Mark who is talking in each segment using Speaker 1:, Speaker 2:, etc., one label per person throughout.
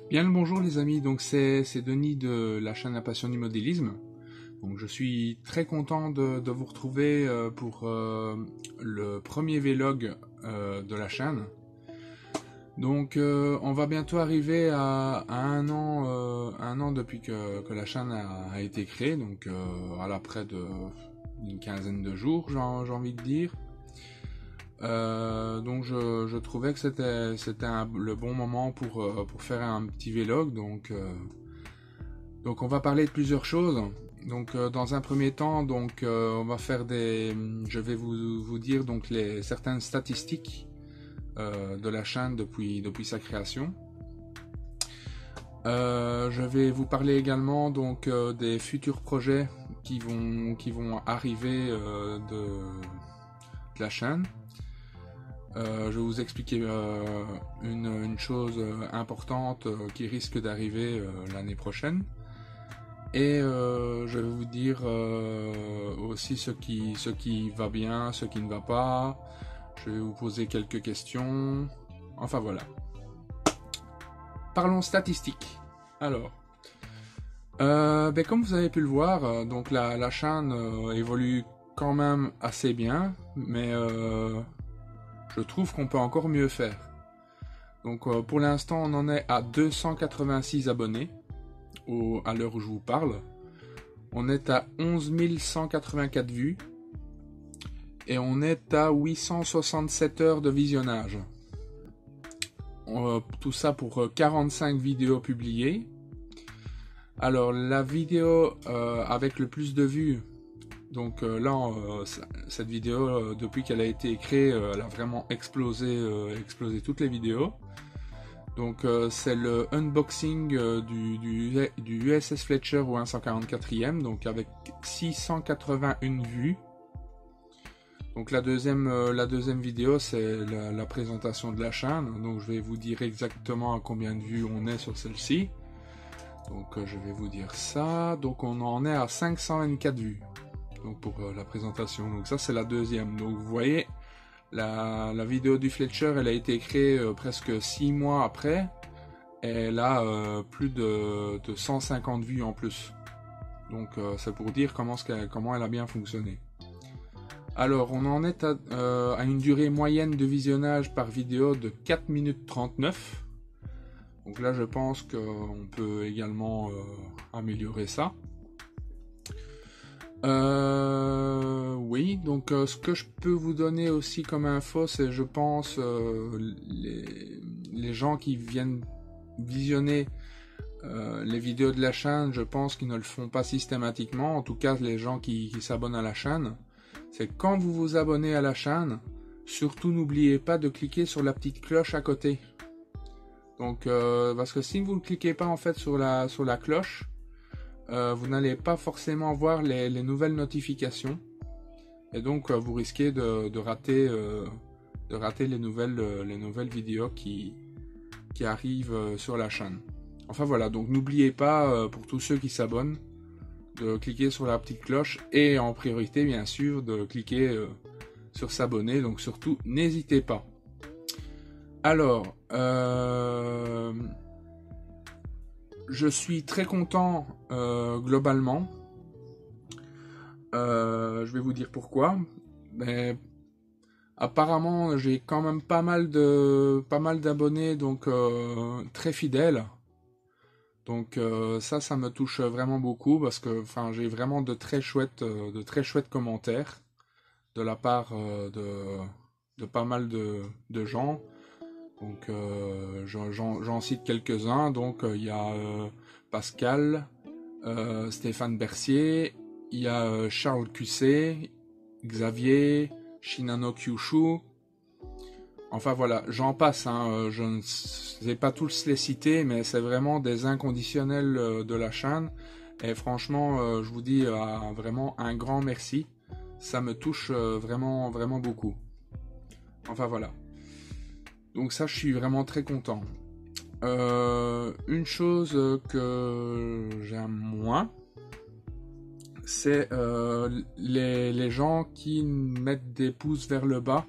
Speaker 1: Bien le bonjour les amis, donc c'est Denis de la chaîne La Passion du Modélisme. Donc je suis très content de vous retrouver pour le premier vlog de la chaîne. Donc on va bientôt arriver à un an depuis que la chaîne a été créée, donc à près d'une quinzaine de jours j'ai envie de dire. Donc je trouvais que c'était le bon moment pour faire un petit vlog. Donc on va parler de plusieurs choses. Donc dans un premier temps, donc on va faire je vais vous dire donc certaines statistiques de la chaîne depuis sa création. Je vais vous parler également donc des futurs projets qui vont arriver de la chaîne. Je vais vous expliquer une chose importante qui risque d'arriver l'année prochaine. Et je vais vous dire aussi ce qui va bien, ce qui ne va pas. Je vais vous poser quelques questions. Enfin voilà. Parlons statistiques. Alors, comme vous avez pu le voir, donc la chaîne évolue quand même assez bien, mais je trouve qu'on peut encore mieux faire. Donc pour l'instant on en est à 286 abonnés à l'heure où je vous parle. On est à 11 184 vues et on est à 867 heures de visionnage. Tout ça pour 45 vidéos publiées. Alors la vidéo avec le plus de vues, donc là, cette vidéo, depuis qu'elle a été créée, elle a vraiment explosé toutes les vidéos. Donc c'est le unboxing du USS Fletcher au 144e, donc avec 681 vues. Donc la deuxième vidéo, c'est la présentation de la chaîne. Donc je vais vous dire exactement à combien de vues on est sur celle-ci. Donc je vais vous dire ça. Donc on en est à 524 vues. Donc pour la présentation, donc ça c'est la deuxième. Donc vous voyez, la vidéo du Fletcher, elle a été créée presque 6 mois après, et elle a plus de 150 vues en plus. Donc c'est pour dire comment elle a bien fonctionné. Alors on en est à une durée moyenne de visionnage par vidéo de 4 minutes 39. Donc là je pense qu'on peut également améliorer ça. Oui, donc ce que je peux vous donner aussi comme info, c'est je pense les gens qui viennent visionner les vidéos de la chaîne, je pense qu'ils ne le font pas systématiquement. En tout cas les gens qui s'abonnent à la chaîne, c'est quand vous vous abonnez à la chaîne, surtout n'oubliez pas de cliquer sur la petite cloche à côté. Donc parce que si vous ne cliquez pas en fait sur la cloche, vous n'allez pas forcément voir les nouvelles notifications, et donc vous risquez de rater les nouvelles vidéos qui arrivent sur la chaîne. Enfin voilà, donc n'oubliez pas pour tous ceux qui s'abonnent de cliquer sur la petite cloche, et en priorité bien sûr de cliquer sur s'abonner. Donc surtout n'hésitez pas. Alors je suis très content globalement. Je vais vous dire pourquoi. Mais apparemment j'ai quand même pas mal d'abonnés, donc très fidèles. Donc ça me touche vraiment beaucoup, parce que j'ai vraiment de très chouettes commentaires de la part de pas mal de gens. Donc j'en cite quelques-uns. Donc il y a Pascal, Stéphane Bercier, il y a Charles QC, Xavier, Shinano Kyushu. Enfin voilà, j'en passe, hein. Je ne sais pas tous les citer, mais c'est vraiment des inconditionnels de la chaîne. Et franchement, je vous dis vraiment un grand merci. Ça me touche vraiment beaucoup. Enfin voilà. Donc ça, je suis vraiment très content. Une chose que j'aime moins, c'est les gens qui mettent des pouces vers le bas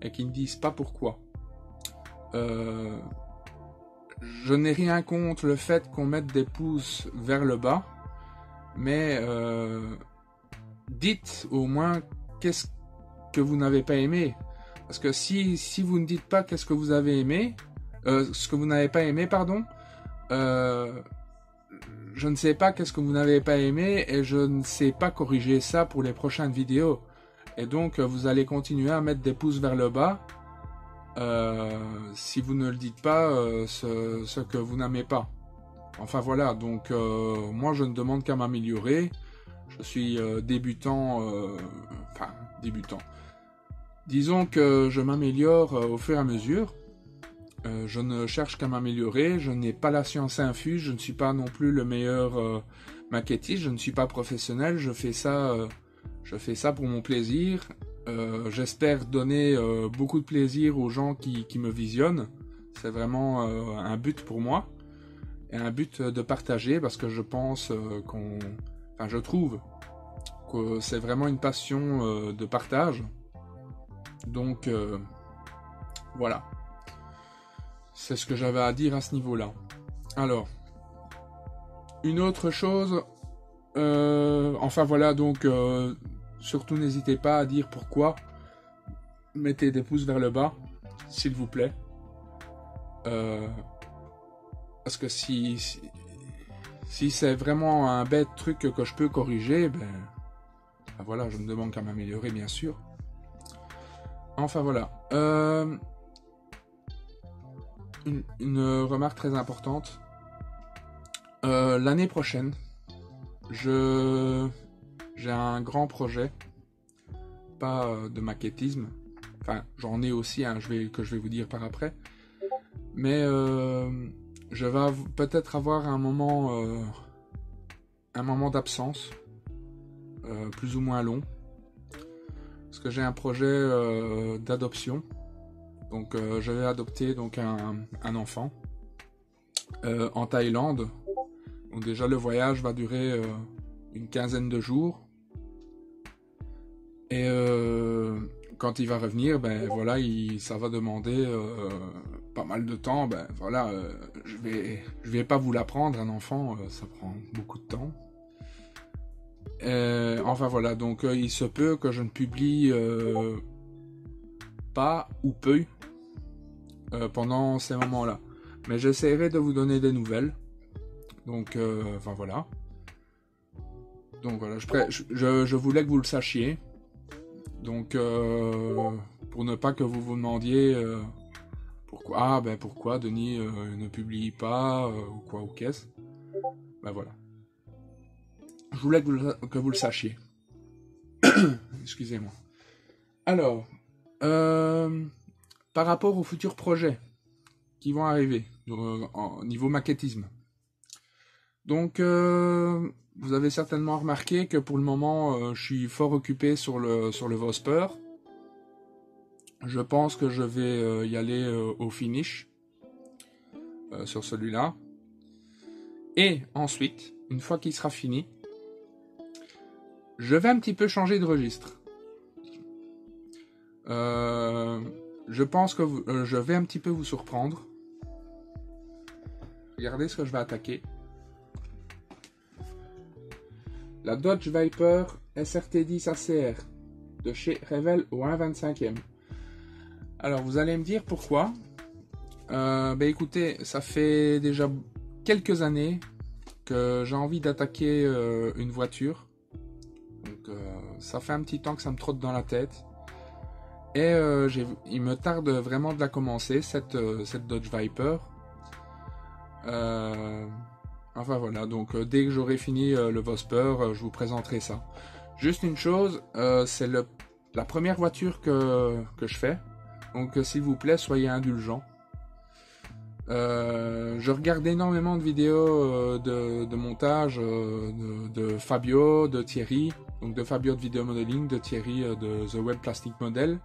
Speaker 1: et qui ne disent pas pourquoi. je n'ai rien contre le fait qu'on mette des pouces vers le bas, mais dites au moins qu'est-ce que vous n'avez pas aimé. Parce que si vous ne dites pas qu'est-ce que vous avez aimé, ce que vous n'avez pas aimé, pardon, je ne sais pas qu'est-ce que vous n'avez pas aimé et je ne sais pas corriger ça pour les prochaines vidéos. Et donc, vous allez continuer à mettre des pouces vers le bas si vous ne le dites pas ce que vous n'aimez pas. Enfin voilà, donc moi je ne demande qu'à m'améliorer. Je suis débutant, enfin débutant. Disons que je m'améliore au fur et à mesure. Je ne cherche qu'à m'améliorer. Je n'ai pas la science infuse. Je ne suis pas non plus le meilleur maquettiste. Je ne suis pas professionnel. Je fais ça pour mon plaisir. J'espère donner beaucoup de plaisir aux gens qui me visionnent. C'est vraiment un but pour moi. Et un but de partager parce que je pense enfin je trouve que c'est vraiment une passion de partage. Donc voilà, c'est ce que j'avais à dire à ce niveau-là. Alors, une autre chose, enfin voilà, donc surtout n'hésitez pas à dire pourquoi. Mettez des pouces vers le bas, s'il vous plaît. Parce que si c'est vraiment un bête truc que je peux corriger, ben voilà, je ne demande qu'à m'améliorer, bien sûr. Enfin voilà. Une remarque très importante. L'année prochaine, j'ai un grand projet, pas de maquettisme. Enfin, j'en ai aussi un que je vais vous dire par après. Mais je vais peut-être avoir un moment d'absence, plus ou moins long. Parce que j'ai un projet d'adoption. Donc je vais adopter donc un enfant en Thaïlande. Donc déjà le voyage va durer une quinzaine de jours. Et quand il va revenir, ben voilà, ça va demander pas mal de temps. Ben voilà, je vais pas vous l'apprendre, un enfant, ça prend beaucoup de temps. Enfin voilà, donc il se peut que je ne publie pas ou peu pendant ces moments-là. Mais j'essaierai de vous donner des nouvelles. Donc, enfin voilà. Donc voilà, je voulais que vous le sachiez. Donc, pour ne pas que vous vous demandiez pourquoi Denis ne publie pas ou quoi ou qu'est-ce. Ben voilà. Je voulais que vous le sachiez. Excusez-moi. Alors, par rapport aux futurs projets qui vont arriver au niveau maquettisme. Donc, vous avez certainement remarqué que pour le moment, je suis fort occupé sur le Vosper. Je pense que je vais y aller au finish sur celui-là. Et ensuite, une fois qu'il sera fini, je vais un petit peu changer de registre. Je pense que je vais un petit peu vous surprendre. Regardez ce que je vais attaquer. La Dodge Viper SRT10 ACR de chez Revell au 1/25e. Alors vous allez me dire pourquoi. Écoutez, ça fait déjà quelques années que j'ai envie d'attaquer une voiture. Donc ça fait un petit temps que ça me trotte dans la tête. Et il me tarde vraiment de la commencer, cette Dodge Viper. Enfin voilà, donc dès que j'aurai fini le Vosper, je vous présenterai ça. Juste une chose, c'est la première voiture que je fais. Donc s'il vous plaît, soyez indulgents. Je regarde énormément de vidéos de montage de Fabio, de Thierry. Donc de Fabio de Video Modeling, de Thierry de The Web Plastic Model.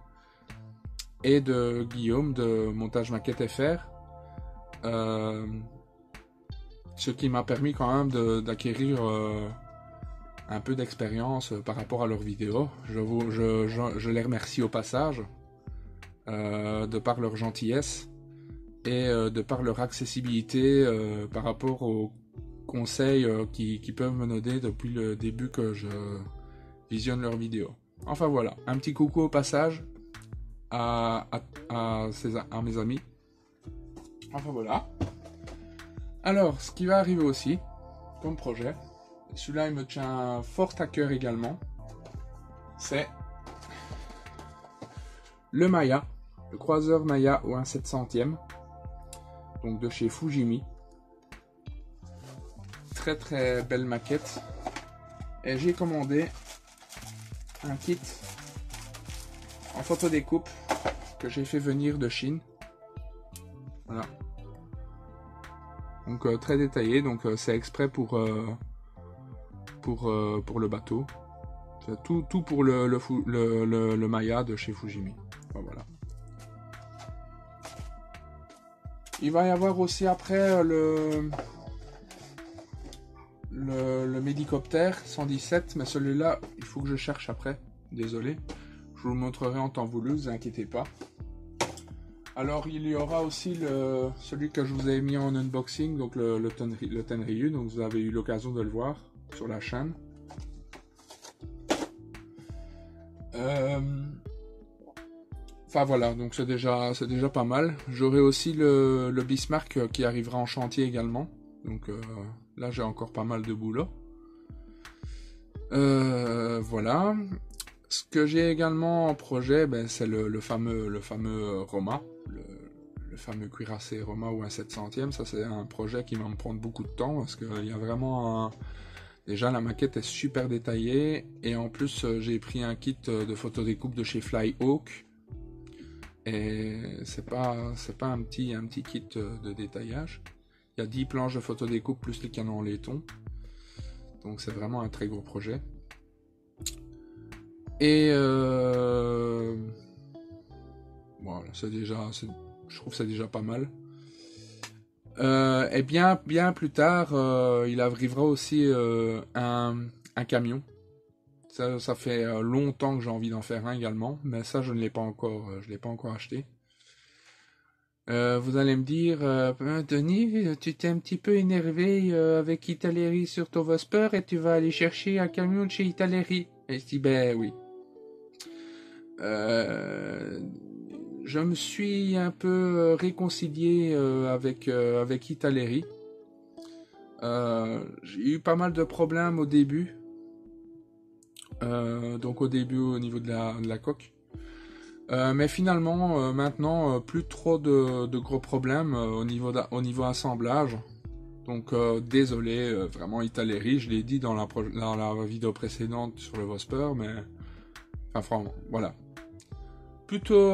Speaker 1: Et de Guillaume de Montage Maquette FR. Ce qui m'a permis quand même d'acquérir un peu d'expérience par rapport à leurs vidéos. Je les remercie au passage de par leur gentillesse et de par leur accessibilité par rapport aux conseils qui peuvent me donner depuis le début que je visionne leurs vidéos. Enfin voilà, un petit coucou au passage à mes amis. Enfin voilà. Alors, ce qui va arriver aussi, comme projet, celui-là il me tient fort à cœur également, c'est le Maya, le croiseur Maya au 1/700e, donc de chez Fujimi. Très très belle maquette. Et j'ai commandé un kit en photodécoupe que j'ai fait venir de Chine. Voilà. Donc très détaillé, donc c'est exprès pour le bateau. C'est tout pour le Maya de chez Fujimi. Enfin, voilà. Il va y avoir aussi après le Médicoptère 117, mais celui-là, il faut que je cherche après. Désolé. Je vous le montrerai en temps voulu, ne vous inquiétez pas. Alors, il y aura aussi celui que je vous ai mis en unboxing, donc le Tenryu, donc vous avez eu l'occasion de le voir sur la chaîne. Enfin voilà, donc c'est déjà pas mal. J'aurai aussi le Bismarck qui arrivera en chantier également. Donc là j'ai encore pas mal de boulot. Voilà. Ce que j'ai également en projet, ben, c'est le fameux Roma, le fameux cuirassé Roma ou 1/700e. Ça c'est un projet qui va me prendre beaucoup de temps parce qu'il y a vraiment déjà la maquette est super détaillée et en plus j'ai pris un kit de photodécoupe de chez Flyhawk. Et c'est pas un petit kit de détaillage. Il y a 10 planches de photodécoupe plus les canons en laiton. Donc c'est vraiment un très gros projet. Et voilà, je trouve que c'est déjà pas mal. Et bien plus tard, il arrivera aussi un camion. Ça fait longtemps que j'ai envie d'en faire un également, mais ça je ne l'ai pas encore, acheté. Vous allez me dire, Denis, tu t'es un petit peu énervé avec Italeri sur ton Vesper et tu vas aller chercher un camion de chez Italeri. Et je dis, ben oui. Je me suis un peu réconcilié avec Italeri. J'ai eu pas mal de problèmes au début. Donc au début au niveau de la coque. Mais finalement, maintenant, plus trop de gros problèmes au niveau assemblage. Donc désolé, vraiment Italeri, je l'ai dit dans la vidéo précédente sur le Vesper, mais enfin voilà. Plutôt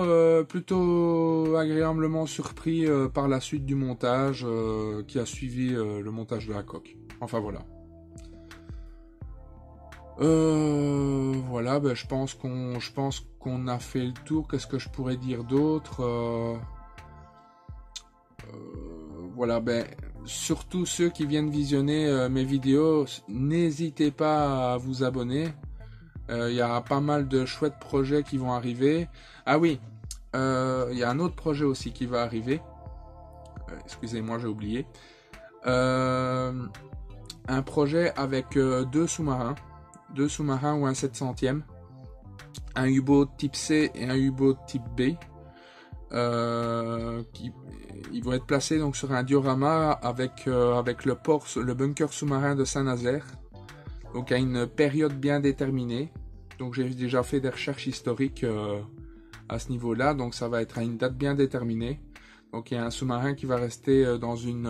Speaker 1: agréablement surpris par la suite du montage qui a suivi le montage de la coque. Enfin voilà. Voilà, ben, je pense qu'on a fait le tour. Qu'est-ce que je pourrais dire d'autre? Voilà, ben surtout ceux qui viennent visionner mes vidéos, n'hésitez pas à vous abonner. Il y a pas mal de chouettes projets qui vont arriver. Ah oui, il y a un autre projet aussi qui va arriver. Excusez-moi, j'ai oublié. Un projet avec deux sous-marins ou un 700e, un U-boat type C et un U-boat type B. Ils vont être placés donc sur un diorama avec le bunker sous-marin de Saint-Nazaire, donc à une période bien déterminée. Donc j'ai déjà fait des recherches historiques à ce niveau-là, donc ça va être à une date bien déterminée. Donc il y a un sous-marin qui va rester dans une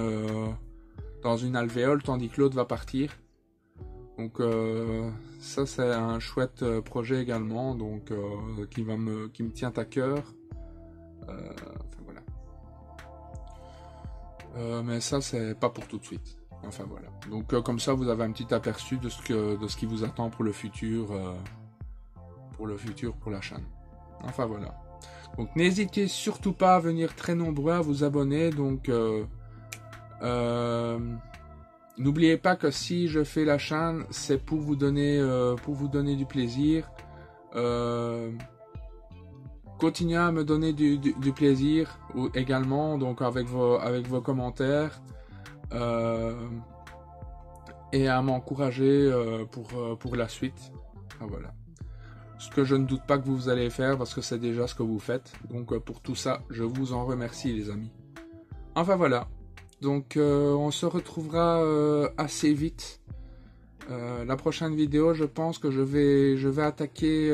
Speaker 1: alvéole tandis que l'autre va partir. Donc ça c'est un chouette projet également, donc qui me tient à cœur. Enfin voilà. Mais ça c'est pas pour tout de suite. Enfin voilà. Donc comme ça vous avez un petit aperçu de ce qui vous attend pour le futur, pour la chaîne. Enfin voilà. Donc n'hésitez surtout pas à venir très nombreux à vous abonner. Donc n'oubliez pas que si je fais la chaîne, c'est pour vous donner du plaisir. continuez à me donner du plaisir également, donc avec vos commentaires. Et à m'encourager pour la suite. Ah, voilà. Ce que je ne doute pas que vous allez faire, parce que c'est déjà ce que vous faites. Donc pour tout ça, je vous en remercie les amis. Enfin voilà. Donc on se retrouvera assez vite. La prochaine vidéo, je pense que je vais attaquer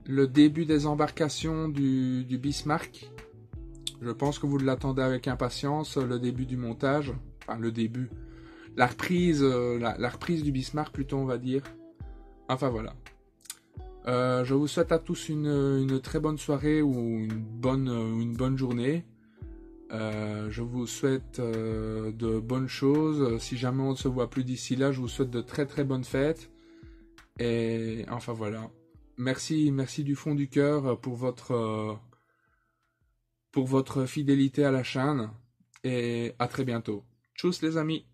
Speaker 1: le début des embarcations du Bismarck. Je pense que vous l'attendez avec impatience, le début du montage. Enfin le début. La reprise du Bismarck plutôt on va dire. Enfin voilà. Je vous souhaite à tous une très bonne soirée ou une bonne journée. Je vous souhaite de bonnes choses. Si jamais on ne se voit plus d'ici là, je vous souhaite de très très bonnes fêtes. Et enfin voilà. Merci du fond du cœur pour votre fidélité à la chaîne. Et à très bientôt. Tchuss les amis.